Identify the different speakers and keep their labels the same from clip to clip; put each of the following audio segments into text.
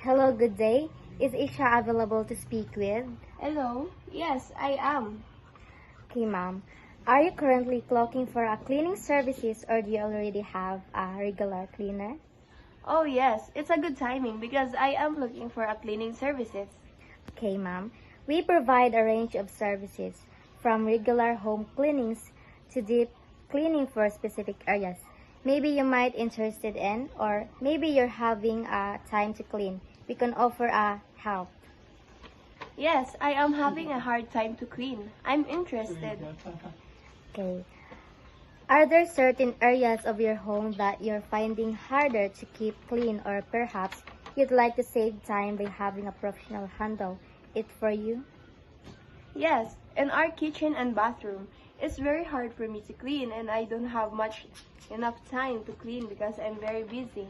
Speaker 1: Hello, good day. Is Isha available to speak with?
Speaker 2: Hello? Yes, I am.
Speaker 1: Okay, ma'am. Are you currently looking for a cleaning services or do you already have a regular cleaner?
Speaker 2: Oh yes, it's a good timing because I am looking for a cleaning services.
Speaker 1: Okay, ma'am. We provide a range of services from regular home cleanings to deep cleaning for specific areas. Maybe you might interested in or maybe you're having a time to clean. We can offer a help.
Speaker 2: Yes, I am having a hard time to clean. I'm interested.
Speaker 1: Okay. Are there certain areas of your home that you're finding harder to keep clean or perhaps you'd like to save time by having a professional handle it for you?
Speaker 2: Yes, in our kitchen and bathroom, it's very hard for me to clean and I don't have much enough time to clean because I'm very busy.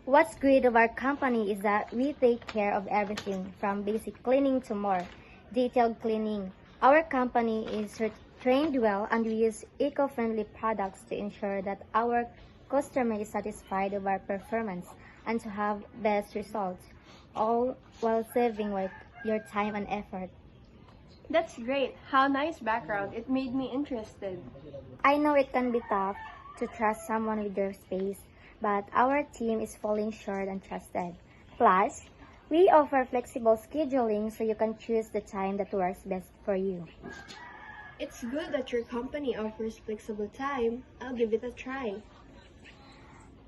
Speaker 1: What's great of our company is that we take care of everything from basic cleaning to more detailed cleaning. Our company is trained well and we use eco-friendly products to ensure that our customer is satisfied with our performance and to have best results, all while saving your time and effort.
Speaker 2: That's great. How nice background. It made me interested.
Speaker 1: I know it can be tough to trust someone with your space, but our team is falling short and trusted. Plus, we offer flexible scheduling so you can choose the time that works best for you.
Speaker 2: It's good that your company offers flexible time. I'll give it a try.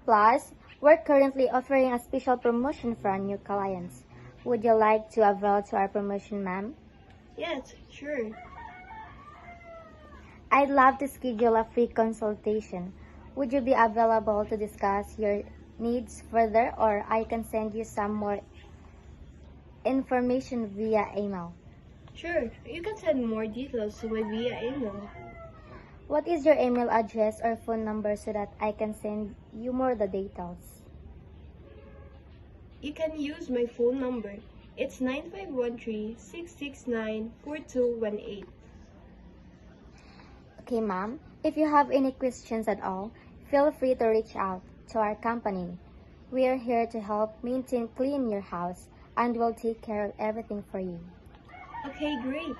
Speaker 1: Plus, we're currently offering a special promotion for our new clients. Would you like to avail to our promotion, ma'am?
Speaker 2: Yes, sure.
Speaker 1: I'd love to schedule a free consultation. Would you be available to discuss your needs further or I can send you some more information via email?
Speaker 2: Sure, you can send more details to my via email.
Speaker 1: What is your email address or phone number so that I can send you more the details?
Speaker 2: You can use my phone number. It's 9513-669-4218.
Speaker 1: Okay, ma'am. If you have any questions at all, feel free to reach out to our company. We are here to help maintain clean your house and will take care of everything for you.
Speaker 2: Okay, great.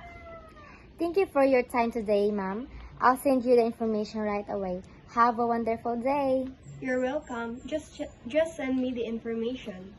Speaker 1: Thank you for your time today, ma'am. I'll send you the information right away. Have a wonderful day.
Speaker 2: You're welcome. Just send me the information.